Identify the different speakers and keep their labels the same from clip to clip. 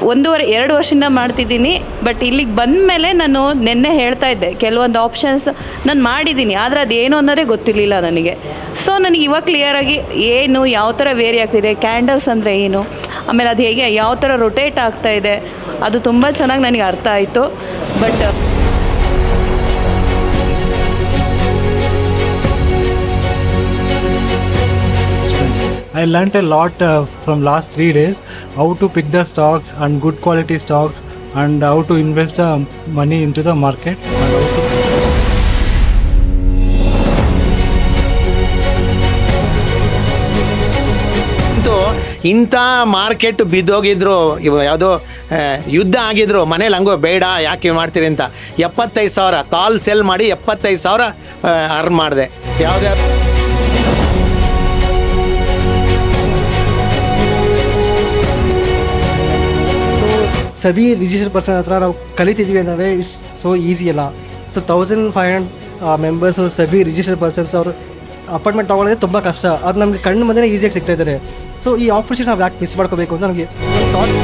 Speaker 1: 2 ವರ್ಷದಿಂದ ಮಾಡ್ತಿದ್ದೀನಿ. ಬಟ್ ಇಲ್ಲಿಗೆ ಬಂದ ಮೇಲೆ ನಾನು ನಿನ್ನೆ ಹೇಳ್ತಾ ಇದ್ದೆ, ಕೆಲವೊಂದು ಆಪ್ಷನ್ಸ್ ನಾನು ಮಾಡಿದ್ದೀನಿ, ಆದರೆ ಅದೇನು ಅನ್ನೋದೇ ಗೊತ್ತಿರಲಿಲ್ಲ ನನಗೆ. ಸೊ ನನಗೆ ಇವಾಗ ಕ್ಲಿಯರಾಗಿ ಏನು ಯಾವ ಥರ ವೇರಿ ಆಗ್ತಿದೆ, ಕ್ಯಾಂಡಲ್ಸ್ ಅಂದರೆ ಏನು, ಆಮೇಲೆ ಅದು ಹೇಗೆ ಯಾವ ಥರ ರೊಟೇಟ್ ಆಗ್ತಾಯಿದೆ, ಅದು ತುಂಬ ಚೆನ್ನಾಗಿ ನನಗೆ ಅರ್ಥ ಆಯಿತು. But
Speaker 2: I learnt a lot from last 3 days, how to pick the stocks and good quality stocks, and how to invest the money into the market.
Speaker 3: ಇಂಥ ಮಾರ್ಕೆಟ್ ಬಿದ್ದೋಗಿದ್ರು, ಯಾವುದೋ ಯುದ್ಧ ಆಗಿದ್ರು, ಮನೇಲಿ ಹಂಗೋ ಬೇಡ ಯಾಕೆ ಮಾಡ್ತೀರಿ ಅಂತ 75,000 ಕಾಲ್ ಸೆಲ್ ಮಾಡಿ 75,000 ಅರ್ನ್ ಮಾಡಿದೆ. ಯಾವುದೇ
Speaker 4: ಸಬಿ ರಿಜಿಸ್ಟರ್ ಪರ್ಸನ್ ಹತ್ರ ನಾವು ಕಲಿತಿದ್ವಿ ಅಂದರೆ ಇಟ್ಸ್ ಸೋ ಈಸಿ ಅಲ್ಲ. So 1500 members SEBI register persons ಅವರು ಅಪಾಯಿಂಟ್ಮೆಂಟ್ ತೊಗೊಳ್ಳೋದೇ ತುಂಬ ಕಷ್ಟ. ಅದು ನಮಗೆ ಕಣ್ಣು ಮುಂದೆ ಈಸಿಯಾಗಿ ಸಿಗ್ತಾ ಇದ್ದಾರೆ. ಸೊ ಈ ಆಪರ್ಚುನಿಟಿ ನಾವು ಯಾಕೆ ಮಿಸ್ ಮಾಡ್ಕೋಬೇಕು ಅಂತ ನನಗೆ ಥಾಟ್.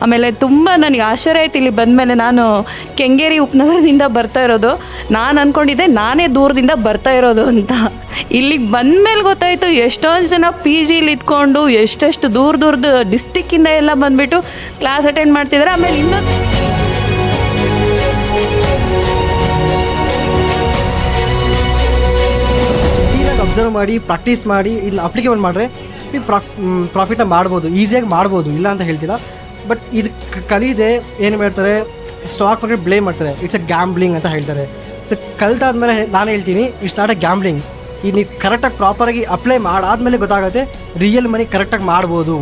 Speaker 1: ಆಮೇಲೆ ತುಂಬ ನನಗೆ ಆಶ್ಚರ್ಯ ಆಯ್ತು ಇಲ್ಲಿ ಬಂದಮೇಲೆ. ನಾನು ಕೆಂಗೇರಿ ಉಪನಗರದಿಂದ ಬರ್ತಾ ಇರೋದು, ನಾನು ಅಂದ್ಕೊಂಡಿದ್ದೆ ನಾನೇ ದೂರದಿಂದ ಬರ್ತಾ ಇರೋದು ಅಂತ. ಇಲ್ಲಿಗೆ ಬಂದಮೇಲೆ ಗೊತ್ತಾಯಿತು ಎಷ್ಟೊಂದು ಜನ ಪಿ ಜಿಲಿ ಇದ್ಕೊಂಡು ಎಷ್ಟೆಷ್ಟು ದೂರದ ಡಿಸ್ಟಿಕ್ಕಿಂದ ಎಲ್ಲ ಬಂದುಬಿಟ್ಟು ಕ್ಲಾಸ್ ಅಟೆಂಡ್ ಮಾಡ್ತಿದ್ದಾರೆ. ಆಮೇಲೆ ಇನ್ನೊಂದು
Speaker 4: ಕ್ಲೀನಾಗಿ ಅಬ್ಸರ್ವ್ ಮಾಡಿ ಪ್ರಾಕ್ಟೀಸ್ ಮಾಡಿ ಇನ್ನು ಅಪ್ಲಿಕೇಬಲ್ ಮಾಡಿದ್ರೆ ನೀವು ಪ್ರಾಫಿಟ್ನ ಮಾಡ್ಬೋದು, ಈಸಿಯಾಗಿ ಮಾಡ್ಬೋದು, ಇಲ್ಲ ಅಂತ ಹೇಳ್ತಿಲ್ಲ. ಬಟ್ ಇದು ಕಲಿದೆ ಏನು ಮಾಡ್ತಾರೆ, ಸ್ಟಾಕ್ ಮಾರ್ಕೆಟ್ ಬ್ಲೇಮ್ ಮಾಡ್ತಾರೆ, ಇಟ್ಸ್ ಎ ಗ್ಯಾಂಬ್ಲಿಂಗ್ ಅಂತ ಹೇಳ್ತಾರೆ. ಸೊ ಕಲಿತಾದ್ಮೇಲೆ ನಾನು ಹೇಳ್ತೀನಿ ಇಟ್ಸ್ ನಾಟ್ ಎ ಗ್ಯಾಂಬ್ಲಿಂಗ್. ಈಗ ನೀವು ಕರೆಕ್ಟಾಗಿ ಪ್ರಾಪರಾಗಿ ಅಪ್ಲೈ ಮಾಡಾದ್ಮೇಲೆ ಗೊತ್ತಾಗುತ್ತೆ ರಿಯಲ್ ಮನಿ ಕರೆಕ್ಟಾಗಿ ಮಾಡ್ಬೋದು.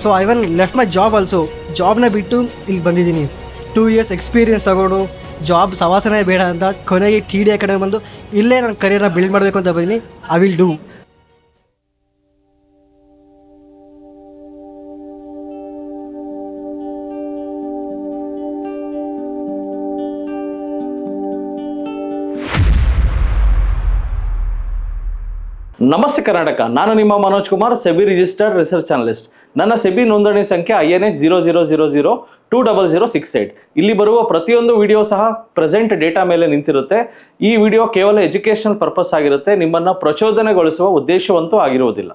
Speaker 4: So I one left my job also. ಜಾಬ್ನ ಬಿಟ್ಟು ಇಲ್ಲಿ ಬಂದಿದ್ದೀನಿ. 2 years ಎಕ್ಸ್ಪೀರಿಯನ್ಸ್ ತಗೊಂಡು ಜಾಬ್ ಸವಾಸನೇ ಬೇಡ ಅಂತ ಕೊನೆಗೆ TD ಕಡೆ ಬಂದು ಇಲ್ಲೇ ನನ್ನ ಕರಿಯರ್ನ ಬಿಲ್ಡ್ ಮಾಡಬೇಕು ಅಂತ ಬಂದಿನಿ. I will do.
Speaker 5: ನಮಸ್ತೆ ಕರ್ನಾಟಕ, ನಾನು ನಿಮ್ಮ Manoj Kumar, SEBI registered research analyst. ನನ್ನ ಸೆಬಿ ನೋಂದಣಿ ಸಂಖ್ಯೆ INH 00002068. ಇಲ್ಲಿ ಬರುವ ಪ್ರತಿಯೊಂದು ವಿಡಿಯೋ ಸಹ ಪ್ರೆಸೆಂಟ್ ಡೇಟಾ ಮೇಲೆ ನಿಂತಿರುತ್ತೆ. ಈ ವಿಡಿಯೋ ಕೇವಲ ಎಜುಕೇಶನ್ ಪರ್ಪಸ್ ಆಗಿರುತ್ತೆ, ನಿಮ್ಮನ್ನು ಪ್ರಚೋದನೆಗೊಳಿಸುವ ಉದ್ದೇಶವಂತೂ ಆಗಿರುವುದಿಲ್ಲ.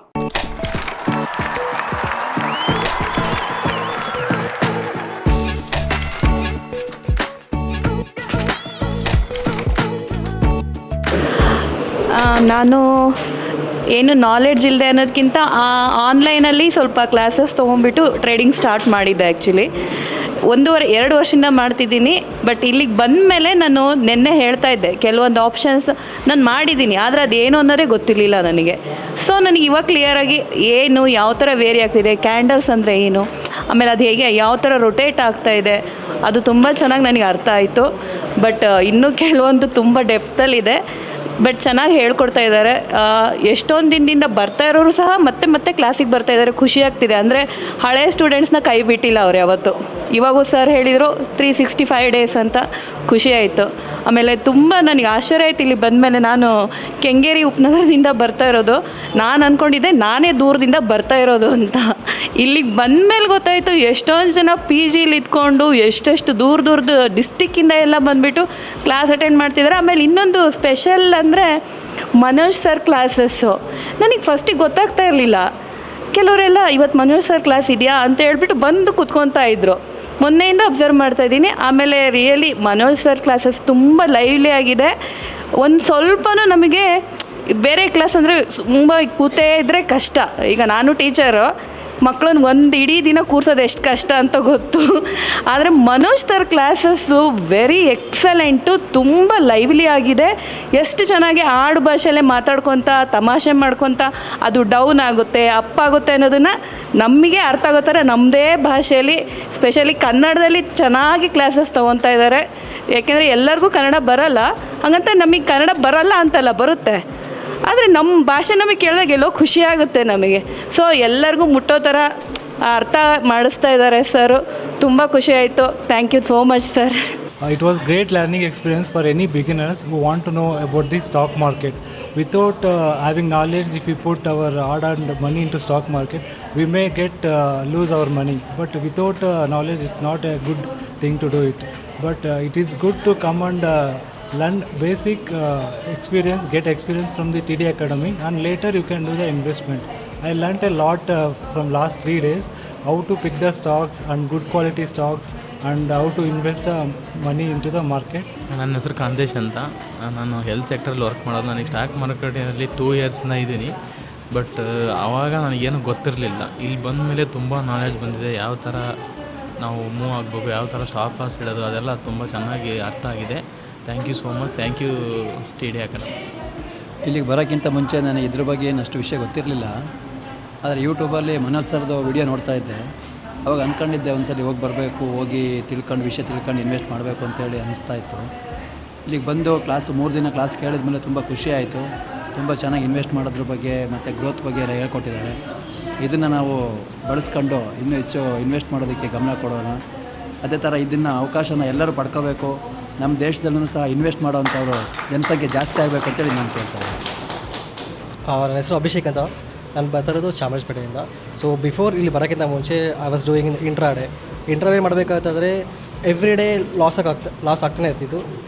Speaker 1: ನಾನು ಏನು ನಾಲೆಡ್ಜ್ ಇಲ್ಲದೆ ಅನ್ನೋದಕ್ಕಿಂತ ಆನ್ಲೈನಲ್ಲಿ ಸ್ವಲ್ಪ ಕ್ಲಾಸಸ್ ತೊಗೊಂಡ್ಬಿಟ್ಟು ಟ್ರೇಡಿಂಗ್ ಸ್ಟಾರ್ಟ್ ಮಾಡಿದ್ದೆ. ಆ್ಯಕ್ಚುಲಿ 2 ವರ್ಷದಿಂದ ಮಾಡ್ತಿದ್ದೀನಿ. ಬಟ್ ಇಲ್ಲಿಗೆ ಬಂದ ಮೇಲೆ ನಾನು ನಿನ್ನೆ ಹೇಳ್ತಾ ಇದ್ದೆ, ಕೆಲವೊಂದು ಆಪ್ಷನ್ಸ್ ನಾನು ಮಾಡಿದ್ದೀನಿ, ಆದರೆ ಅದೇನು ಅನ್ನೋದೇ ಗೊತ್ತಿರಲಿಲ್ಲ ನನಗೆ. ಸೊ ನನಗೆ ಇವಾಗ ಕ್ಲಿಯರಾಗಿ ಏನು ಯಾವ ಥರ ವೇರಿ ಆಗ್ತಿದೆ, ಕ್ಯಾಂಡಲ್ಸ್ ಅಂದರೆ ಏನು, ಆಮೇಲೆ ಅದು ಹೇಗೆ ಯಾವ ಥರ ರೊಟೇಟ್ ಆಗ್ತಾಯಿದೆ, ಅದು ತುಂಬ ಚೆನ್ನಾಗಿ ನನಗೆ ಅರ್ಥ ಆಯಿತು. ಬಟ್ ಇನ್ನೂ ಕೆಲವೊಂದು ತುಂಬ ಡೆಪ್ತಲ್ಲಿದೆ. ಬಟ್ ಚೆನ್ನಾಗಿ ಹೇಳ್ಕೊಡ್ತಾ ಇದ್ದಾರೆ. ಎಷ್ಟೊಂದು ದಿನದಿಂದ ಬರ್ತಾ ಇರೋರು ಸಹ ಮತ್ತೆ ಕ್ಲಾಸಿಗೆ ಬರ್ತಾ ಇದ್ದಾರೆ. ಖುಷಿ ಆಗ್ತಿದೆ. ಅಂದರೆ ಹಳೆಯ ಸ್ಟೂಡೆಂಟ್ಸ್ನ ಕೈ ಬಿಟ್ಟಿಲ್ಲ ಅವ್ರು ಯಾವತ್ತು. ಇವಾಗೂ ಸರ್ ಹೇಳಿದರು 365 ಡೇಸ್ ಅಂತ. ಖುಷಿ ಆಯಿತು. ಆಮೇಲೆ ತುಂಬ ನನಗೆ ಆಶ್ಚರ್ಯ ಆಯ್ತು ಇಲ್ಲಿ ಬಂದಮೇಲೆ. ನಾನು ಕೆಂಗೇರಿ ಉಪನಗರದಿಂದ ಬರ್ತಾ ಇರೋದು, ನಾನು ಅಂದ್ಕೊಂಡಿದ್ದೆ ನಾನೇ ದೂರದಿಂದ ಬರ್ತಾ ಇರೋದು ಅಂತ. ಇಲ್ಲಿಗೆ ಬಂದಮೇಲೆ ಗೊತ್ತಾಯಿತು ಎಷ್ಟೊಂದು ಜನ ಪಿ ಜಿಲಿ ಇದ್ಕೊಂಡು ಎಷ್ಟೆಷ್ಟು ದೂರದ ಡಿಸ್ಟಿಕ್ಕಿಂದ ಎಲ್ಲ ಬಂದುಬಿಟ್ಟು ಕ್ಲಾಸ್ ಅಟೆಂಡ್ ಮಾಡ್ತಿದ್ದಾರೆ. ಆಮೇಲೆ ಇನ್ನೊಂದು ಸ್ಪೆಷಲ್ ಅಂದರೆ ಮನೋಜ್ ಸರ್ ಕ್ಲಾಸಸ್ಸು. ನನಗೆ ಫಸ್ಟಿಗೆ ಗೊತ್ತಾಗ್ತಾ ಇರಲಿಲ್ಲ. ಕೆಲವರೆಲ್ಲ ಇವತ್ತು ಮನೋಜ್ ಸರ್ ಕ್ಲಾಸ್ ಇದೆಯಾ ಅಂತ ಹೇಳ್ಬಿಟ್ಟು ಬಂದು ಕುತ್ಕೊತಾ ಇದ್ದರು. ಮೊನ್ನೆಯಿಂದ ಅಬ್ಸರ್ವ್ ಮಾಡ್ತಾಯಿದ್ದೀನಿ. ಆಮೇಲೆ ರಿಯಲಿ ಮನೋಜ್ ಸರ್ ಕ್ಲಾಸಸ್ ತುಂಬ ಲೈವ್ಲಿ ಆಗಿದೆ. ಒಂದು ಸ್ವಲ್ಪನೂ ನಮಗೆ ಬೇರೆ ಕ್ಲಾಸ್ ಅಂದರೆ ತುಂಬ ಕೂತೇ ಇದ್ದರೆ ಕಷ್ಟ. ಈಗ ನಾನು ಟೀಚರು, ಮಕ್ಕಳನ್ನ ಒಂದು ಇಡೀ ದಿನ ಕೂರ್ಸೋದು ಎಷ್ಟು ಕಷ್ಟ ಅಂತ ಗೊತ್ತು. ಆದರೆ Manoj sir classes very excellent, ತುಂಬ ಲೈವ್ಲಿ ಆಗಿದೆ. ಎಷ್ಟು ಚೆನ್ನಾಗಿ ಆಡು ಭಾಷೆಯಲ್ಲೇ ಮಾತಾಡ್ಕೊತ ತಮಾಷೆ ಮಾಡ್ಕೊತ ಅದು ಡೌನ್ ಆಗುತ್ತೆ ಅಪ್ ಆಗುತ್ತೆ ಅನ್ನೋದನ್ನು ನಮಗೆ ಅರ್ಥ ಆಗೋ ಥರ ನಮ್ಮದೇ ಭಾಷೆಯಲ್ಲಿ, ಸ್ಪೆಷಲಿ ಕನ್ನಡದಲ್ಲಿ ಚೆನ್ನಾಗಿ ಕ್ಲಾಸಸ್ ತೊಗೊತಾ ಇದ್ದಾರೆ. ಯಾಕೆಂದರೆ ಎಲ್ಲರಿಗೂ ಕನ್ನಡ ಬರೋಲ್ಲ, ಹಾಗಂತ ನಮಗೆ ಕನ್ನಡ ಬರೋಲ್ಲ ಅಂತಲ್ಲ, ಬರುತ್ತೆ. ಆದರೆ ನಮ್ಮ ಭಾಷೆ ನಮಗೆ ಕೇಳಿದಾಗ ಎಲ್ಲೋ ಖುಷಿಯಾಗುತ್ತೆ ನಮಗೆ. ಸೊ ಎಲ್ಲರಿಗೂ ಮುಟ್ಟೋ ಥರ ಅರ್ಥ ಮಾಡಿಸ್ತಾ ಇದ್ದಾರೆ ಸರು. ತುಂಬ ಖುಷಿ ಆಯಿತು. Thank you so much sir.
Speaker 2: It was great learning experience for any beginners who want to know about the stock market. Without having knowledge, if we put our hard-earned money into stock market, we may lose our money. But without knowledge, it's not a good thing to do it. But it is good to come and learn basic experience, get experience from the TD Academy, and later you can do the investment. I learnt a lot from last 3 days, how to pick the stocks and good quality stocks, and how to invest money into the market.
Speaker 6: ನನ್ನ ಹೆಸರು ಕಾಂತೇಶ್ ಅಂತ. ನಾನು health ಸೆಕ್ಟ್ರಲ್ಲಿ work ಮಾಡೋದು. ನನಗೆ stock ಮಾರುಕಟ್ಟೆಯಲ್ಲಿ 2 ಇಯರ್ಸಿಂದ ಇದ್ದೀನಿ. But ಆವಾಗ ನನಗೇನು ಗೊತ್ತಿರಲಿಲ್ಲ. ಇಲ್ಲಿ ಬಂದ ಮೇಲೆ ತುಂಬ ನಾಲೆಡ್ಜ್ ಬಂದಿದೆ. ಯಾವ ಥರ ನಾವು ಮೂವ್ ಆಗಬೇಕು, ಯಾವ ಥರ ಸ್ಟಾಪ್ ಲಾಸ್ ಇಡೋದು, ಅದೆಲ್ಲ ತುಂಬ ಚೆನ್ನಾಗಿ ಅರ್ಥ ಆಗಿದೆ. Thank you so much. Thank you TD Academy.
Speaker 7: ಇಲ್ಲಿಗೆ ಬರೋಕ್ಕಿಂತ ಮುಂಚೆ ನನಗೆ ಇದ್ರ ಬಗ್ಗೆ ಏನು ಅಷ್ಟು ವಿಷಯ ಗೊತ್ತಿರಲಿಲ್ಲ. ಆದರೆ ಯೂಟ್ಯೂಬಲ್ಲಿ ಮನೋಜ್ ಸರ್ದು ವಿಡಿಯೋ ನೋಡ್ತಾ ಇದ್ದೆ. ಅವಾಗ ಅಂದ್ಕೊಂಡಿದ್ದೆ ಒಂದ್ಸಲಿ ಹೋಗಿ ಬರಬೇಕು, ಹೋಗಿ ವಿಷಯ ತಿಳ್ಕೊಂಡು ಇನ್ವೆಸ್ಟ್ ಮಾಡಬೇಕು ಅಂತೇಳಿ ಅನ್ನಿಸ್ತಾ ಇತ್ತು. ಇಲ್ಲಿಗೆ ಬಂದು 3 ದಿನ ಕ್ಲಾಸ್ ಕೇಳಿದ ಮೇಲೆ ತುಂಬ ಖುಷಿ ಆಯಿತು. ತುಂಬ ಚೆನ್ನಾಗಿ ಇನ್ವೆಸ್ಟ್ ಮಾಡೋದ್ರ ಬಗ್ಗೆ ಮತ್ತು ಗ್ರೋತ್ ಬಗ್ಗೆ ಎಲ್ಲ ಹೇಳ್ಕೊಟ್ಟಿದ್ದಾರೆ. ಇದನ್ನು ನಾವು ಬಳಸ್ಕೊಂಡು ಇನ್ನೂ ಹೆಚ್ಚು ಇನ್ವೆಸ್ಟ್ ಮಾಡೋದಕ್ಕೆ ಗಮನ ಕೊಡೋಣ. ಅದೇ ಥರ ಇದನ್ನು ಅವಕಾಶನ ಎಲ್ಲರೂ ಪಡ್ಕೋಬೇಕು. ನಮ್ಮ ದೇಶದಲ್ಲೂ ಸಹ ಇನ್ವೆಸ್ಟ್ ಮಾಡೋವಂಥವ್ರು ಜನಸಂಖ್ಯೆ ಜಾಸ್ತಿ ಆಗಬೇಕು ಅಂತೇಳಿ ನಾನು ಕೇಳ್ತಾರೆ.
Speaker 4: ನನ್ನ ಹೆಸರು ಅಭಿಷೇಕ್ ಅಂತ. ನಾನು ಬರ್ತಿರೋದು ಚಾಮರಾಜಪೇಟೆಯಿಂದ. ಸೊ ಬಿಫೋರ್ ಇಲ್ಲಿ ಬರೋಕ್ಕಿಂತ ಮುಂಚೆ ಐ ವಾಸ್ ಡೂಯಿಂಗ್ ಇಂಟ್ರಾಡೇ ಮಾಡಬೇಕಾದ್ರೆ ಎವ್ರಿ ಡೇ ಲಾಸ್ ಆಗ್ತಾನೆ ಇರ್ತಿತ್ತು.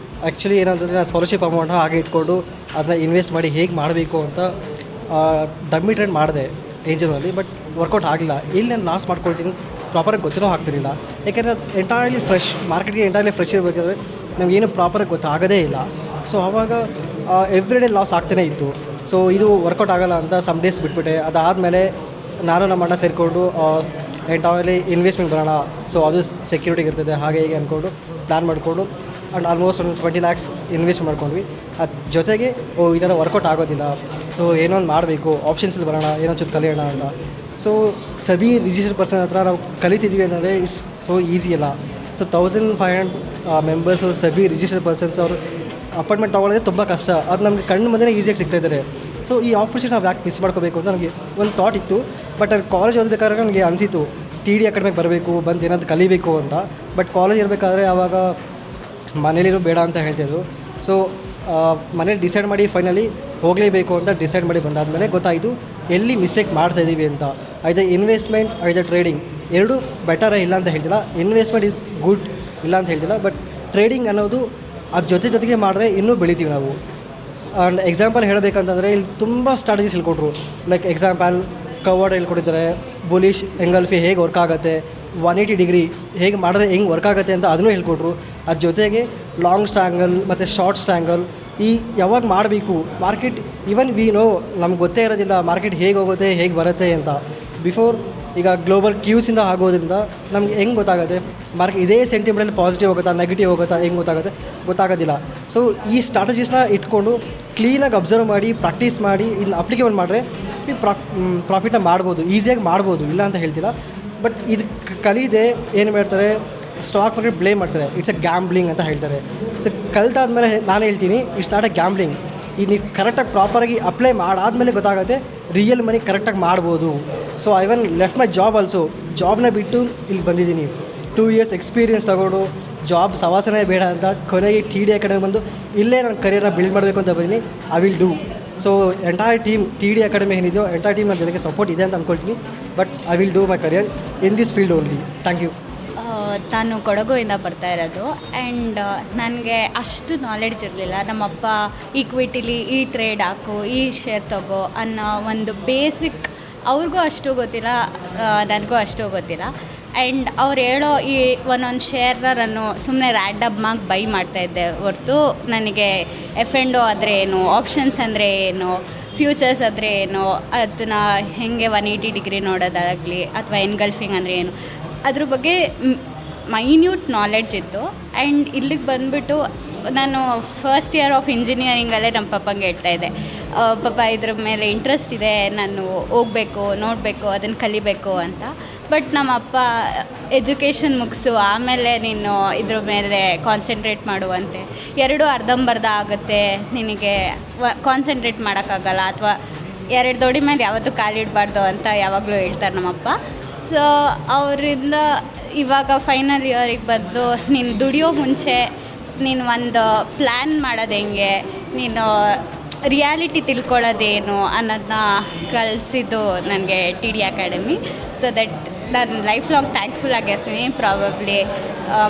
Speaker 4: ಆ್ಯಕ್ಚುಲಿ ಏನಂತಂದರೆ ನಾನು ಸ್ಕಾಲರ್ಶಿಪ್ ಅಮೌಂಟ್ ಹಾಗೆ ಇಟ್ಕೊಂಡು ಅದನ್ನ ಇನ್ವೆಸ್ಟ್ ಮಾಡಿ ಹೇಗೆ ಮಾಡಬೇಕು ಅಂತ ಡಮ್ಮಿ ಟ್ರೇಡ್ ಮಾಡಿದೆ ಏಂಜಲ್ನಲ್ಲಿ. ಬಟ್ ವರ್ಕೌಟ್ ಆಗಲಿಲ್ಲ. ಇಲ್ಲಿ ನಾನು ಲಾಸ್ ಮಾಡ್ಕೊಳ್ತೀನಿ ಪ್ರಾಪರಾಗಿ ಗೊತ್ತಿನೂ ಆಗ್ತಿರಲಿಲ್ಲ. ಯಾಕೆಂದರೆ ಎಂಟೈರ್ಲಿ ಫ್ರೆಶ್ ಮಾರ್ಕೆಟ್ಗೆ ಎಂಟೈರ್ಲಿ ಫ್ರೆಶ್ ಇರಬೇಕಾದ್ರೆ ನಮಗೇನು ಪ್ರಾಪರಾಗಿ ಗೊತ್ತಾಗೋದೇ ಇಲ್ಲ. ಸೊ ಆವಾಗ ಎವ್ರಿ ಡೇ ಲಾಸ್ ಆಗ್ತಾನೇ ಇತ್ತು. ಸೊ ಇದು ವರ್ಕೌಟ್ ಆಗೋಲ್ಲ ಅಂತ ಸಮ್ ಡೇಸ್ ಬಿಟ್ಬಿಟ್ಟೆ. ಅದಾದಮೇಲೆ ನಾನು ನಮ್ಮ ಅಣ್ಣ ಸೇರಿಕೊಂಡು ಎಂಟೈರ್ಲಿ ಇನ್ವೆಸ್ಟ್ಮೆಂಟ್ ಬರೋಣ, ಸೊ ಅದು ಸೆಕ್ಯೂರಿಟಿಗೆ ಇರ್ತದೆ ಹಾಗೆ ಹೀಗೆ ಅಂದ್ಕೊಂಡು ಪ್ಲ್ಯಾನ್ ಮಾಡಿಕೊಂಡು ಆ್ಯಂಡ್ ಆಲ್ಮೋಸ್ಟ್ ಒಂದು 20 lakhs ಇನ್ವೆಸ್ಟ್ ಮಾಡ್ಕೊಂಡ್ವಿ. ಅದ್ರ ಜೊತೆಗೆ ಈ ಥರ ವರ್ಕೌಟ್ ಆಗೋದಿಲ್ಲ, ಸೊ ಏನೋ ಒಂದು ಮಾಡಬೇಕು, ಆಪ್ಷನ್ಸಲ್ಲಿ ಬರೋಣ, ಏನೋ ಚೂರು ಕಲಿಯೋಣ ಅಂತ. ಸೊ ಸಬಿ ರಿಜಿಸ್ಟರ್ಡ್ ಪರ್ಸನ್ ಹತ್ರ ನಾವು ಕಲಿತಿದ್ವಿ ಅಂದರೆ ಇಟ್ಸ್ ಸೋ ಈಸಿ ಅಲ್ಲ. So 1500 members SEBI registered persons ಅವರು ಅಪಾಯಿಂಟ್ಮೆಂಟ್ ತೊಗೊಳ್ಳೋದೇ ತುಂಬ ಕಷ್ಟ. ಅದು ನಮಗೆ ಕಣ್ಣು ಮುಂದೆ ಈಸಿಯಾಗಿ ಸಿಗ್ತಾಯಿದ್ದಾರೆ. ಸೊ ಈ ಆಪರ್ಚುನಿಟಿ ನಾವು ಯಾಕೆ ಮಿಸ್ ಮಾಡ್ಕೋಬೇಕು ಅಂತ ನನಗೆ ಒಂದು ಥಾಟ್ ಇತ್ತು. ಬಟ್ ಅದು ಕಾಲೇಜ್ ಓದಬೇಕಾದ್ರೆ ನನಗೆ ಅನಿಸಿತು TD Academy ಬರಬೇಕು, ಬಂದು ಏನಾದ್ರು ಕಲಿಬೇಕು ಅಂತ. ಬಟ್ ಕಾಲೇಜ್ ಇರಬೇಕಾದ್ರೆ ಆವಾಗ ಮನೇಲಿರೋ ಬೇಡ ಅಂತ ಹೇಳ್ತಿದ್ರು. ಸೊ ಮನೇಲಿ ಡಿಸೈಡ್ ಮಾಡಿ ಫೈನಲಿ ಹೋಗಲೇಬೇಕು ಅಂತ ಡಿಸೈಡ್ ಮಾಡಿ ಬಂದಾದಮೇಲೆ ಗೊತ್ತಾಯಿತು ಎಲ್ಲಿ ಮಿಸ್ಟೇಕ್ ಮಾಡ್ತಾಯಿದ್ದೀವಿ ಅಂತ. ಐದರ್ ಇನ್ವೆಸ್ಟ್ಮೆಂಟ್ ಐದರ್ ಟ್ರೇಡಿಂಗ್ ಎರಡೂ ಬೆಟರೇ ಇಲ್ಲ ಅಂತ ಹೇಳ್ತಿಲ್ಲ. ಇನ್ವೆಸ್ಟ್ಮೆಂಟ್ ಈಸ್ ಗುಡ್ ಇಲ್ಲ ಅಂತ ಹೇಳ್ತಿಲ್ಲ. ಬಟ್ ಟ್ರೇಡಿಂಗ್ ಅನ್ನೋದು ಅದ್ರ ಜೊತೆಗೆ ಮಾಡಿದ್ರೆ ಇನ್ನೂ ಬೆಳಿತೀವಿ ನಾವು. ಆ್ಯಂಡ್ ಎಕ್ಸಾಂಪಲ್ ಹೇಳಬೇಕಂತಂದರೆ ಇಲ್ಲಿ ತುಂಬ ಸ್ಟ್ರಾಟಜೀಸ್ ಹೇಳ್ಕೊಟ್ರು. ಲೈಕ್ ಎಕ್ಸಾಂಪಲ್ ಕವರ್ಡ್ ಹೇಳ್ಕೊಟ್ಟಿದ್ದಾರೆ, ಬುಲಿಶ್ ಎಂಗಲ್ಫಿ ಹೇಗೆ ವರ್ಕ್ ಆಗುತ್ತೆ, 180 ಡಿಗ್ರಿ ಹೇಗೆ ಮಾಡಿದ್ರೆ ಹೆಂಗೆ ವರ್ಕ್ ಆಗುತ್ತೆ ಅಂತ ಅದನ್ನೂ ಹೇಳ್ಕೊಟ್ರು. ಅದ್ರ ಜೊತೆಗೆ ಲಾಂಗ್ ಸ್ಟ್ಯಾಂಗಲ್ ಮತ್ತು ಶಾರ್ಟ್ ಸ್ಟ್ಯಾಂಗಲ್ ಈ ಯಾವಾಗ ಮಾಡಬೇಕು ಮಾರ್ಕೆಟ್ ಈವನ್ ವಿ ನೋ ನಮ್ಗೆ ಗೊತ್ತೇ ಇರೋದಿಲ್ಲ ಮಾರ್ಕೆಟ್ ಹೇಗೆ ಹೋಗುತ್ತೆ ಹೇಗೆ ಬರುತ್ತೆ ಅಂತ. ಬಿಫೋರ್ ಈಗ ಗ್ಲೋಬಲ್ ಕ್ಯೂಸಿಂದ ಆಗೋದ್ರಿಂದ ನಮ್ಗೆ ಹೆಂಗೆ ಗೊತ್ತಾಗುತ್ತೆ ಮಾರ್ಕೆಟ್ ಇದೇ ಸೆಂಟಿಮೆಂಟಲ್ಲಿ ಪಾಸಿಟಿವ್ ಹೋಗುತ್ತಾ ನೆಗೆಟಿವ್ ಹೋಗುತ್ತಾ ಹೆಂಗೆ ಗೊತ್ತಾಗೋದಿಲ್ಲ. ಸೊ ಈ ಸ್ಟ್ರಾಟಜೀಸ್ನ ಇಟ್ಕೊಂಡು ಕ್ಲೀನಾಗಿ ಅಬ್ಸರ್ವ್ ಮಾಡಿ ಪ್ರಾಕ್ಟೀಸ್ ಮಾಡಿ ಇದನ್ನ ಅಪ್ಲಿಕೇಬಲ್ ಮಾಡಿದ್ರೆ ಪ್ರಾಫಿಟ್ನ ಮಾಡ್ಬೋದು, ಈಸಿಯಾಗಿ ಮಾಡ್ಬೋದು, ಇಲ್ಲ ಅಂತ ಹೇಳ್ತಿಲ್ಲ. ಬಟ್ ಇದು ಕಲಿದೆ ಏನು ಮಾಡ್ತಾರೆ ಸ್ಟಾಕ್ ಮಾರ್ಕೆಟ್ ಬ್ಲೇಮ್ ಮಾಡ್ತಾರೆ, ಇಟ್ಸ್ ಎ ಗ್ಯಾಂಬ್ಲಿಂಗ್ ಅಂತ ಹೇಳ್ತಾರೆ. ಸೊ ಕಲಿತಾದ್ಮೇಲೆ ನಾನು ಹೇಳ್ತೀನಿ ಇಟ್ಸ್ ನಾಟ್ ಎ ಗ್ಯಾಂಬ್ಲಿಂಗ್. ಇದು ನೀವು ಕರೆಕ್ಟಾಗಿ ಪ್ರಾಪರಾಗಿ ಅಪ್ಲೈ ಮಾಡಾದಮೇಲೆ ಗೊತ್ತಾಗುತ್ತೆ ರಿಯಲ್ ಮನಿ ಕರೆಕ್ಟಾಗಿ ಮಾಡ್ಬೋದು. So I one left my job also. ಜಾಬ್ನ ಬಿಟ್ಟು ಇಲ್ಲಿ ಬಂದಿದ್ದೀನಿ. 2 years ಎಕ್ಸ್ಪೀರಿಯನ್ಸ್ ತಗೊಂಡು ಜಾಬ್ ಸವಾಸನೇ ಬೇಡ ಅಂತ ಕೊನೆಗೆ TD Academy ಬಂದು ಇಲ್ಲೇ ನನ್ನ ಕರಿಯರ್ನ ಬಿಲ್ಡ್ ಮಾಡಬೇಕು ಅಂತ ಬಂದಿನಿ. I will do. So entire team TD Academy ಏನಿದೆಯೋ ಎಂಟೈರ್ ಟೀಮ್ ನನ್ನ ಜೊತೆಗೆ ಸಪೋರ್ಟ್ ಇದೆ ಅಂತ ಅಂದ್ಕೊಳ್ತೀನಿ. But I will do my career in this field only. Thank you.
Speaker 8: ನಾನು ಕೊಡಗುವಿಂದ ಬರ್ತಾ ಇರೋದು. ಆ್ಯಂಡ್ ನನಗೆ ಅಷ್ಟು ನಾಲೆಡ್ಜ್ ಇರಲಿಲ್ಲ. ನಮ್ಮಪ್ಪ ಈಕ್ವಿಟಿಲಿ ಈ ಟ್ರೇಡ್ ಹಾಕು, ಈ ಶೇರ್ ತಗೋ ಅನ್ನೋ ಒಂದು ಬೇಸಿಕ್ ಅವ್ರಿಗೂ ಅಷ್ಟು ಗೊತ್ತಿಲ್ಲ, ನನಗೂ ಅಷ್ಟು ಗೊತ್ತಿಲ್ಲ. ಆ್ಯಂಡ್ ಅವ್ರು ಹೇಳೋ ಈ ಒಂದೊಂದು ಶೇರ್ನ ನಾನು ಸುಮ್ಮನೆ ರ್ಯಾಂಡಮ್ಮಾಗಿ ಬೈ ಮಾಡ್ತಾಯಿದ್ದೆ ಹೊರತು ನನಗೆ F&O ಅಂದರೆ ಏನು, ಆಪ್ಷನ್ಸ್ ಅಂದರೆ ಏನು, ಫ್ಯೂಚರ್ಸ್ ಅಂದರೆ ಏನು, ಅದನ್ನ ಹೇಗೆ 180 ಡಿಗ್ರಿ ನೋಡೋದಾಗಲಿ ಅಥವಾ ಎನ್ಗಲ್ಫಿಂಗ್ ಅಂದರೆ ಏನು ಅದ್ರ ಬಗ್ಗೆ ಮೈನ್ಯೂಟ್ ನಾಲೆಡ್ಜ್ ಇತ್ತು. ಆ್ಯಂಡ್ ಇಲ್ಲಿಗೆ ಬಂದುಬಿಟ್ಟು ನಾನು ಫಸ್ಟ್ ಇಯರ್ ಆಫ್ ಇಂಜಿನಿಯರಿಂಗಲ್ಲೇ ನಮ್ಮ ಪಪ್ಪಂಗೆ ಹೇಳ್ತಾಯಿದ್ದೆ, ಪಾಪ ಇದ್ರ ಮೇಲೆ ಇಂಟ್ರೆಸ್ಟ್ ಇದೆ, ನಾನು ಹೋಗಬೇಕು, ನೋಡಬೇಕು, ಅದನ್ನು ಕಲಿಬೇಕು ಅಂತ. ಬಟ್ ನಮ್ಮಪ್ಪ ಎಜುಕೇಷನ್ ಮುಗಿಸು ಆಮೇಲೆ ನೀನು ಇದ್ರ ಮೇಲೆ ಕಾನ್ಸಂಟ್ರೇಟ್ ಮಾಡುವಂತೆ, 2 ಅರ್ಧಂಬರ್ಧ ಆಗುತ್ತೆ, ನಿನಗೆ ಕಾನ್ಸಂಟ್ರೇಟ್ ಮಾಡೋಕ್ಕಾಗಲ್ಲ, ಅಥವಾ 2 ದೊಡ್ಡಿ ಮೇಲೆ ಯಾವತ್ತೂ ಕಾಲಿಡಬಾರ್ದು ಅಂತ ಯಾವಾಗಲೂ ಹೇಳ್ತಾರೆ ನಮ್ಮಪ್ಪ. ಸೊ ಅವರಿಂದ ಇವಾಗ ಫೈನಲ್ ಇಯರಿಗೆ ಬಂದು ನೀನು ದುಡಿಯೋ ಮುಂಚೆ ನೀನು ಒಂದು ಪ್ಲ್ಯಾನ್ ಮಾಡೋದು ಹೆಂಗೆ, ನೀನು ರಿಯಾಲಿಟಿ ತಿಳ್ಕೊಳ್ಳೋದೇನು ಅನ್ನೋದನ್ನ ಕಲಿಸಿದ್ದು ನನಗೆ T D academy. So that ನಾನು ಲೈಫ್ ಲಾಂಗ್ ಥ್ಯಾಂಕ್ಫುಲ್ ಆಗಿರ್ತೀನಿ. ಪ್ರಾಬಬ್ಲಿ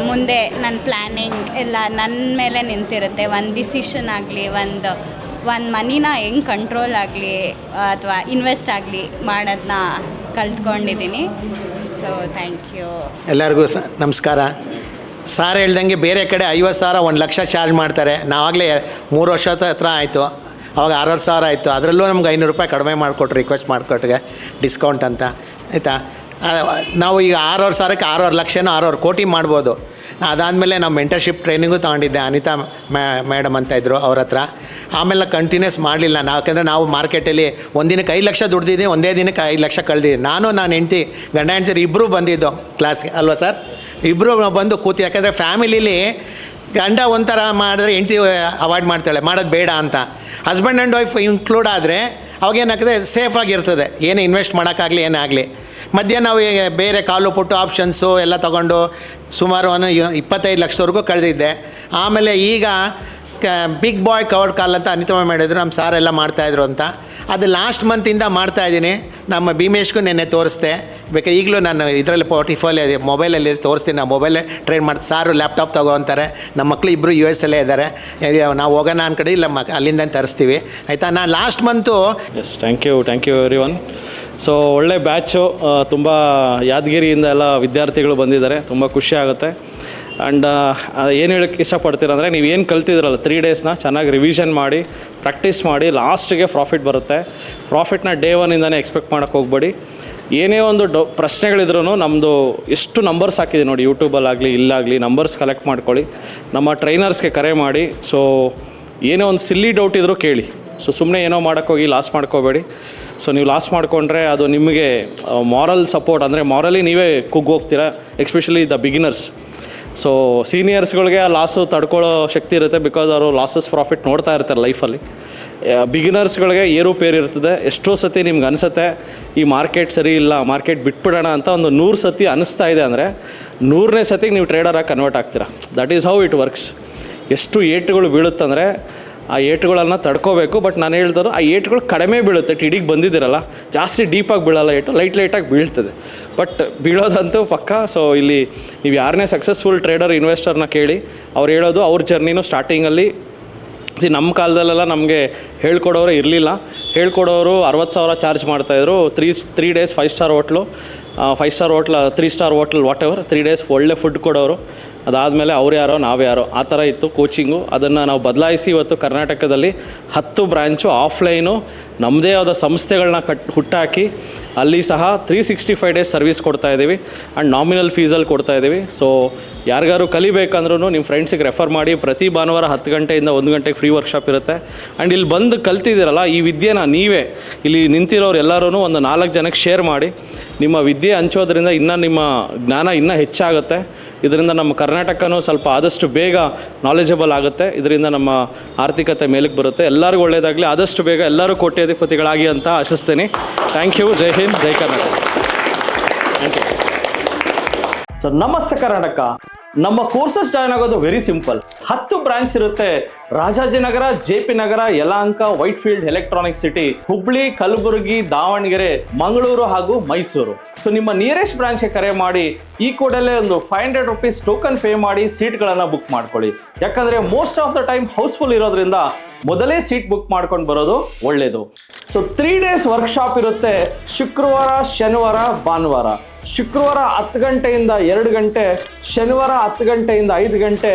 Speaker 8: ಮುಂದೆ ನನ್ನ ಪ್ಲ್ಯಾನಿಂಗ್ ಎಲ್ಲ ನನ್ನ ಮೇಲೆ ನಿಂತಿರುತ್ತೆ. ಒಂದು ಡಿಸಿಷನ್ ಆಗಲಿ, ಒಂದು ಮನಿನ ಹೆಂಗೆ ಕಂಟ್ರೋಲ್ ಆಗಲಿ ಅಥವಾ ಇನ್ವೆಸ್ಟ್ ಆಗಲಿ ಮಾಡೋದನ್ನ ಕಲ್ತ್ಕೊಂಡಿದ್ದೀನಿ. ಸೊ ಥ್ಯಾಂಕ್ ಯು
Speaker 3: ಎಲ್ಲರಿಗೂ ನಮಸ್ಕಾರ. ಸಾರ್ ಹೇಳ್ದಂಗೆ ಬೇರೆ ಕಡೆ 50,000 1 ಲಕ್ಷ ಚಾರ್ಜ್ ಮಾಡ್ತಾರೆ. ನಾವಾಗಲೇ 3 ವರ್ಷ ಹತ್ರ ಆಯಿತು, ಅವಾಗ 60,000 ಆಯಿತು. ಅದರಲ್ಲೂ ನಮ್ಗೆ 500 ರೂಪಾಯಿ ಕಡಿಮೆ ಮಾಡಿಕೊಟ್ರು, ರಿಕ್ವೆಸ್ಟ್ ಮಾಡಿಕೊಟ್ಟಿಗೆ ಡಿಸ್ಕೌಂಟ್ ಅಂತ, ಆಯಿತಾ. ನಾವು ಈಗ 6,000ಕ್ಕೆ 6 ಲಕ್ಷನೋ 6 ಕೋಟಿ ಮಾಡ್ಬೋದು. ಅದಾದಮೇಲೆ ನಾವು ಮೆಂಟರ್ಶಿಪ್ ಟ್ರೈನಿಂಗು ತೊಗೊಂಡಿದ್ದೆ, ಅನಿತಾ ಮೇಡಮ್ ಅಂತ ಇದ್ದರು, ಅವ್ರ ಹತ್ರ. ಆಮೇಲೆ ಕಂಟಿನ್ಯೂಸ್ ಮಾಡಲಿಲ್ಲ ನಾವು, ಯಾಕಂದರೆ ನಾವು ಮಾರ್ಕೆಟಲ್ಲಿ ಒಂದಿನಕ್ಕೆ 5 ಲಕ್ಷ ದುಡ್ದಿದ್ದೀವಿ, ಒಂದೇ ದಿನಕ್ಕೆ 5 ಲಕ್ಷ ಕಳೆದಿದ್ದೀವಿ. ನಾನು ಹೆಂಡ್ತಿ, ಗಂಡ ಹೆಂಡ್ತಿ ಇಬ್ಬರು ಬಂದಿದ್ದು ಕ್ಲಾಸ್ಗೆ, ಅಲ್ವಾ ಸರ್? ಇಬ್ಬರು ಬಂದು ಕೂತು, ಯಾಕಂದರೆ ಫ್ಯಾಮಿಲೀಲಿ ಗಂಡ ಒಂಥರ ಮಾಡಿದ್ರೆ ಹೆಂಡ್ತಿ ಅವಾಯ್ಡ್ ಮಾಡ್ತಾಳೆ, ಮಾಡೋದು ಬೇಡ ಅಂತ. ಹಸ್ಬೆಂಡ್ ಆ್ಯಂಡ್ ವೈಫ್ ಇನ್ಕ್ಲೂಡ್ ಆದರೆ ಅವಾಗೇನಾಗ್ತದೆ, ಸೇಫಾಗಿರ್ತದೆ, ಏನೇ ಇನ್ವೆಸ್ಟ್ ಮಾಡೋಕ್ಕಾಗಲಿ ಏನಾಗಲಿ. ಮಧ್ಯ ನಾವು ಬೇರೆ ಕಾಲು ಪುಟ್ಟು ಆಪ್ಷನ್ಸು ಎಲ್ಲ ತೊಗೊಂಡು ಸುಮಾರು 25 ಲಕ್ಷದವರೆಗೂ ಕಳೆದಿದ್ದೆ. ಆಮೇಲೆ ಈಗ ಬಿಗ್ ಬಾಯ್ ಕವರ್ಡ್ ಕಾಲ್ ಅಂತ ಅನಿತಾ ಮಾಡಿದ್ರು, ನಮ್ಮ ಸಾರ್ ಎಲ್ಲ ಮಾಡ್ತಾಯಿದ್ರು ಅಂತ. ಅದು ಲಾಸ್ಟ್ ಮಂತಿಂದ ಮಾಡ್ತಾಯಿದ್ದೀನಿ. ನಮ್ಮ ಭೀಮೇಶ್ಗೂ ನೆನ್ನೆ ತೋರಿಸ್ದೆ, ಬೇಕಾದ್ರೆ ಈಗಲೂ ನಾನು ಇದರಲ್ಲಿ ಪೋರ್ಟಿಫೋಲಿಯೋ ಇದೆ, ಮೊಬೈಲಲ್ಲಿ ತೋರಿಸ್ತೀನಿ. ನಾವು ಮೊಬೈಲೇ ಟ್ರೈನ್ ಮಾಡ್ತೀನಿ. ಸಾರು ಲ್ಯಾಪ್ಟಾಪ್ ತೊಗೊತಾರೆ, ನಮ್ಮ ಮಕ್ಕಳು ಇಬ್ಬರು US ಅಲ್ಲೇ ಇದ್ದಾರೆ. ನಾವು ಹೋಗೋಣ ಅಂದ್ಕಡೆ ಇಲ್ಲ, ಅಲ್ಲಿಂದ ತರಿಸ್ತೀವಿ, ಆಯಿತಾ. ನಾನು last month
Speaker 5: yes, thank you everyone. So ಒಳ್ಳೆ ಬ್ಯಾಚು, ತುಂಬ ಯಾದಗಿರಿಯಿಂದ ಎಲ್ಲ ವಿದ್ಯಾರ್ಥಿಗಳು ಬಂದಿದ್ದಾರೆ, ತುಂಬ ಖುಷಿ ಆಗುತ್ತೆ. ಆ್ಯಂಡ್ ಏನು ಹೇಳೋಕ್ಕೆ ಇಷ್ಟಪಡ್ತೀರಂದರೆ, ನೀವು ಏನು ಕಲ್ತಿದ್ರಲ್ಲ 3 ಡೇಸ್ನ ಚೆನ್ನಾಗಿ ರಿವಿಷನ್ ಮಾಡಿ ಪ್ರಾಕ್ಟೀಸ್ ಮಾಡಿ, ಲಾಸ್ಟಿಗೆ ಪ್ರಾಫಿಟ್ ಬರುತ್ತೆ. ಪ್ರಾಫಿಟ್ನ ಡೇ 1ಇಂದನೇ ಎಕ್ಸ್ಪೆಕ್ಟ್ ಮಾಡೋಕ್ಕೆ ಹೋಗಬೇಡಿ. ಏನೇ ಒಂದು ಪ್ರಶ್ನೆಗಳಿದ್ರೂ ನಮ್ಮದು ಎಷ್ಟು ನಂಬರ್ಸ್ ಹಾಕಿದೆ ನೋಡಿ, ಯೂಟ್ಯೂಬಲ್ಲಾಗಲಿ ಇಲ್ಲಾಗಲಿ ನಂಬರ್ಸ್ ಕಲೆಕ್ಟ್ ಮಾಡ್ಕೊಳ್ಳಿ, ನಮ್ಮ ಟ್ರೈನರ್ಸ್ಗೆ ಕರೆ ಮಾಡಿ. ಸೊ ಏನೇ ಒಂದು ಸಿಲ್ಲಿ ಡೌಟ್ ಇದ್ದರೂ ಕೇಳಿ. ಸೊ ಸುಮ್ಮನೆ ಏನೋ ಮಾಡೋಕ್ಕೋಗಿ ಲಾಸ್ ಮಾಡ್ಕೋಬೇಡಿ. ಸೊ ನೀವು ಲಾಸ್ ಮಾಡಿಕೊಂಡ್ರೆ ಅದು ನಿಮಗೆ ಮಾರಲ್ ಸಪೋರ್ಟ್, ಅಂದರೆ ಮಾರಲಿ ನೀವೇ ಕುಗ್ಗೋಗ್ತೀರಾ, ಎಸ್ಪೆಷಲಿ ದ ಬಿಗಿನರ್ಸ್. ಸೊ ಸೀನಿಯರ್ಸ್ಗಳಿಗೆ ಆ ಲಾಸು ತಡ್ಕೊಳ್ಳೋ ಶಕ್ತಿ ಇರುತ್ತೆ, ಬಿಕಾಸ್ ಅವರು ಲಾಸಸ್ ಪ್ರಾಫಿಟ್ ನೋಡ್ತಾ ಇರ್ತಾರೆ ಲೈಫಲ್ಲಿ. ಬಿಗಿನರ್ಸ್ಗಳಿಗೆ ಏರುಪೇರು ಇರ್ತದೆ. ಎಷ್ಟೋ ಸತಿ ನಿಮ್ಗೆ ಅನಿಸುತ್ತೆ ಈ ಮಾರ್ಕೆಟ್ ಸರಿ ಇಲ್ಲ, ಮಾರ್ಕೆಟ್ ಬಿಟ್ಬಿಡೋಣ ಅಂತ. ಒಂದು 100 ಸತಿ ಅನಿಸ್ತಾ ಇದೆ ಅಂದರೆ 100ನೇ ಸತಿಗೆ ನೀವು ಟ್ರೇಡರಾಗಿ ಕನ್ವರ್ಟ್ ಆಗ್ತೀರಾ. That is how it works. ಎಷ್ಟು ಏಟುಗಳು ಬೀಳುತ್ತಂದರೆ ಆ ಏಟುಗಳನ್ನು ತಡ್ಕೋಬೇಕು. ಬಟ್ ನಾನು ಹೇಳ್ತಾರೆ, ಆ ಏಟುಗಳು ಕಡಿಮೆ ಬೀಳುತ್ತೆ. ಟಿಡಿಗೆ ಬಂದಿದ್ದೀರಲ್ಲ, ಜಾಸ್ತಿ ಡೀಪಾಗಿ ಬೀಳಲ್ಲ ಏಟು, ಲೈಟಾಗಿ ಬೀಳ್ತದೆ, ಬಟ್ ಬೀಳೋದಂತೂ ಪಕ್ಕ. ಸೊ ಇಲ್ಲಿ ನೀವು ಯಾರನ್ನೇ ಸಕ್ಸಸ್ಫುಲ್ ಟ್ರೇಡರ್ ಇನ್ವೆಸ್ಟರ್ನ ಕೇಳಿ, ಅವ್ರು ಹೇಳೋದು ಅವ್ರ ಜರ್ನಿನೂ ಸ್ಟಾರ್ಟಿಂಗಲ್ಲಿ ನಮ್ಮ ಕಾಲದಲ್ಲೆಲ್ಲ ನಮಗೆ ಹೇಳ್ಕೊಡೋರು ಇರಲಿಲ್ಲ. ಹೇಳ್ಕೊಡೋರು 60,000 ಚಾರ್ಜ್ ಮಾಡ್ತಾಯಿದ್ರು. 3 days 5 star hotel, 5 star hotel, 3 star hotel, what ever, 3 days ಒಳ್ಳೆ ಫುಡ್ ಕೊಡೋರು. ಅದಾದಮೇಲೆ ಅವ್ರು ಯಾರೋ ನಾವು ಯಾರೋ ಆ ಥರ ಇತ್ತು ಕೋಚಿಂಗು. ಅದನ್ನು ನಾವು ಬದಲಾಯಿಸಿ ಇವತ್ತು ಕರ್ನಾಟಕದಲ್ಲಿ 10 ಬ್ರ್ಯಾಂಚು ಆಫ್ಲೈನು ನಮ್ಮದೇ ಆದ ಸಂಸ್ಥೆಗಳನ್ನ ಹುಟ್ಟಾಕಿ ಅಲ್ಲಿ ಸಹ 365 ಡೇಸ್ ಸರ್ವಿಸ್ ಕೊಡ್ತಾಯಿದ್ದೀವಿ ಆ್ಯಂಡ್ ನಾಮಿನಲ್ ಫೀಸಲ್ಲಿ ಕೊಡ್ತಾಯಿದ್ದೀವಿ. ಸೊ ಯಾರಿಗಾರು ಕಲಿಬೇಕಂದ್ರೂ ನಿಮ್ಮ ಫ್ರೆಂಡ್ಸಿಗೆ ರೆಫರ್ ಮಾಡಿ. ಪ್ರತಿ ಭಾನುವಾರ 10 ಗಂಟೆಯಿಂದ 1 ಗಂಟೆಗೆ ಫ್ರೀ ವರ್ಕ್ಶಾಪ್ ಇರುತ್ತೆ. ಆ್ಯಂಡ್ ಇಲ್ಲಿ ಬಂದು ಕಲ್ತಿದ್ದೀರಲ್ಲ, ಈ ವಿದ್ಯೆನ ನೀವೇ ಇಲ್ಲಿ ನಿಂತಿರೋರು ಎಲ್ಲರೂ ಒಂದು 4 ಜನಕ್ಕೆ ಶೇರ್ ಮಾಡಿ. ನಿಮ್ಮ ವಿದ್ಯೆ ಹಂಚೋದ್ರಿಂದ ಇನ್ನೂ ನಿಮ್ಮ ಜ್ಞಾನ ಇನ್ನೂ ಹೆಚ್ಚಾಗುತ್ತೆ. ಇದರಿಂದ ನಮ್ಮ ಕರ್ನಾಟಕನೂ ಸ್ವಲ್ಪ ಆದಷ್ಟು ಬೇಗ ನಾಲೆಜಬಲ್ ಆಗುತ್ತೆ. ಇದರಿಂದ ನಮ್ಮ ಆರ್ಥಿಕತೆ ಮೇಲಕ್ಕೆ ಬರುತ್ತೆ. ಎಲ್ಲರಿಗೂ ಒಳ್ಳೆಯದಾಗಲಿ. ಆದಷ್ಟು ಬೇಗ ಎಲ್ಲರೂ ಕೋಟ್ಯಾಧಿಪತಿಗಳಾಗಿ ಅಂತ ಆಶಿಸ್ತೀನಿ. Thank you. Jai Hind, Jai Karnataka. Thank you. So namaste Karnataka. ನಮ್ಮ ಕೋರ್ಸಸ್ ಜಾಯ್ನ್ ಆಗೋದು ವೆರಿ ಸಿಂಪಲ್. 10 ಬ್ರಾಂಚ್ ಇರುತ್ತೆ. ರಾಜಾಜಿನಗರ, JP ನಗರ, ಯಲಹಂಕ, ವೈಟ್ಫೀಲ್ಡ್, ಎಲೆಕ್ಟ್ರಾನಿಕ್ ಸಿಟಿ, ಹುಬ್ಳಿ, ಕಲಬುರಗಿ, ದಾವಣಗೆರೆ, ಮಂಗಳೂರು ಹಾಗೂ ಮೈಸೂರು. ಸೊ ನಿಮ್ಮ ನಿಯರೆಸ್ಟ್ ಬ್ರಾಂಚ್ಗೆ ಕರೆ ಮಾಡಿ ಈ ಕೂಡಲೇ ಒಂದು 500 rupees ಟೋಕನ್ ಪೇ ಮಾಡಿ ಸೀಟ್ಗಳನ್ನು ಬುಕ್ ಮಾಡ್ಕೊಳ್ಳಿ. ಯಾಕಂದರೆ most of the time house full ಇರೋದ್ರಿಂದ ಮೊದಲೇ ಸೀಟ್ ಬುಕ್ ಮಾಡ್ಕೊಂಡು ಬರೋದು ಒಳ್ಳೆಯದು. ಸೊ 3 ಡೇಸ್ ವರ್ಕ್ಶಾಪ್ ಇರುತ್ತೆ. ಶುಕ್ರವಾರ, ಶನಿವಾರ, ಭಾನುವಾರ. ಶುಕ್ರವಾರ 10 ಗಂಟೆಯಿಂದ 2 ಗಂಟೆ, ಶನಿವಾರ 10 ಗಂಟೆಯಿಂದ 5 ಗಂಟೆ,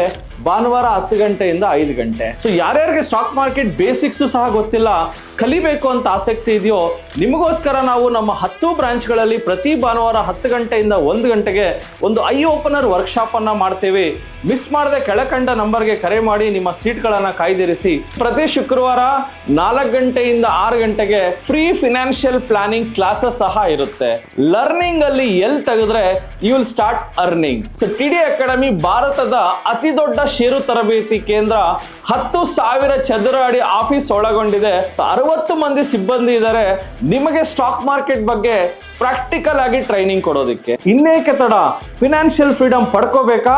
Speaker 5: ಭಾನುವಾರ 10 ಗಂಟೆಯಿಂದ 5 ಗಂಟೆ. ಸೊ ಯಾರ್ಯಾರಿಗೆ ಸ್ಟಾಕ್ ಮಾರ್ಕೆಟ್ ಬೇಸಿಕ್ಸು ಸಹ ಗೊತ್ತಿಲ್ಲ, ಕಲಿಬೇಕು ಅಂತ ಆಸಕ್ತಿ ಇದೆಯೋ, ನಿಮಗೋಸ್ಕರ ನಾವು ನಮ್ಮ 10 ಬ್ರಾಂಚ್ಗಳಲ್ಲಿ ಪ್ರತಿ ಭಾನುವಾರ 10 ಗಂಟೆಯಿಂದ 1 ಗಂಟೆಗೆ ಒಂದು ಐ ಓಪನರ್ ವರ್ಕ್ಶಾಪನ್ನು ಮಾಡ್ತೇವೆ. ಮಿಸ್ ಮಾಡದೆ ಕೆಳಕಂಡ ನಂಬರ್ಗೆ ಕರೆ ಮಾಡಿ ನಿಮ್ಮ ಸೀಟ್ಗಳನ್ನು ಕಾಯ್ದಿರಿಸಿ. ಪ್ರತಿ ಶುಕ್ರವಾರ 4 ಗಂಟೆಯಿಂದ 6 ಗಂಟೆಗೆ ಫ್ರೀ ಫಿನಾನ್ಷಿಯಲ್ ಪ್ಲಾನಿಂಗ್ ಕ್ಲಾಸಸ್ ಸಹ ಇರುತ್ತೆ. ಲರ್ನಿಂಗ್ ಅಲ್ಲಿ ಎಲ್ಲಿ ತೆಗೆದ್ರೆ you will start earning. So TD Academy ಭಾರತದ ಅತಿ ದೊಡ್ಡ ಷೇರು ತರಬೇತಿ ಕೇಂದ್ರ 10,000 ಚದರ ಅಡಿ ಆಫೀಸ್ ಒಳಗೊಂಡಿದೆ. 60 ಮಂದಿ ಸಿಬ್ಬಂದಿ ಇದ್ದಾರೆ ನಿಮಗೆ ಸ್ಟಾಕ್ ಮಾರ್ಕೆಟ್ ಬಗ್ಗೆ ಪ್ರಾಕ್ಟಿಕಲ್ ಆಗಿ ಟ್ರೈನಿಂಗ್ ಕೊಡೋದಕ್ಕೆ. ಇನ್ನೇಕೆ ತಡ, ಫಿನಾನ್ಷಿಯಲ್ ಫ್ರೀಡಮ್ ಪಡ್ಕೋಬೇಕಾ?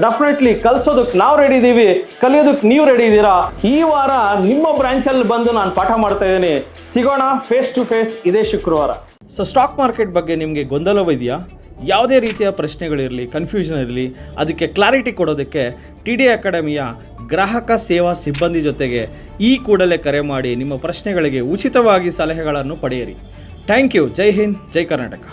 Speaker 5: ಡೆಫಿನೆಟ್ಲಿ ಕಲ್ಸೋದಕ್ಕೆ ನಾವು ರೆಡಿ ಇದ್ದೀವಿ, ಕಲಿಯೋದಕ್ಕೆ ನೀವು ರೆಡಿ ಇದ್ದೀರಾ? ಈ ವಾರ ನಿಮ್ಮ ಬ್ರಾಂಚಲ್ಲಿ ಬಂದು ನಾನು ಪಾಠ ಮಾಡ್ತಾ ಇದ್ದೀನಿ. ಸಿಗೋಣ ಫೇಸ್ ಟು ಫೇಸ್ ಇದೇ ಶುಕ್ರವಾರ. ಸೊ ಸ್ಟಾಕ್ ಮಾರ್ಕೆಟ್ ಬಗ್ಗೆ ನಿಮಗೆ ಗೊಂದಲವಿದೆಯಾ? ಯಾವುದೇ ರೀತಿಯ ಪ್ರಶ್ನೆಗಳಿರಲಿ, ಕನ್ಫ್ಯೂಷನ್ ಇರಲಿ, ಅದಕ್ಕೆ ಕ್ಲಾರಿಟಿ ಕೊಡೋದಕ್ಕೆ TD ಅಕಾಡೆಮಿಯ ಗ್ರಾಹಕ ಸೇವಾ ಸಿಬ್ಬಂದಿ ಜೊತೆಗೆ ಈ ಕೂಡಲೇ ಕರೆ ಮಾಡಿ ನಿಮ್ಮ ಪ್ರಶ್ನೆಗಳಿಗೆ ಉಚಿತವಾಗಿ ಸಲಹೆಗಳನ್ನು ಪಡೆಯಿರಿ. Thank you. ಜೈ ಹಿಂದ್, ಜೈ ಕರ್ನಾಟಕ.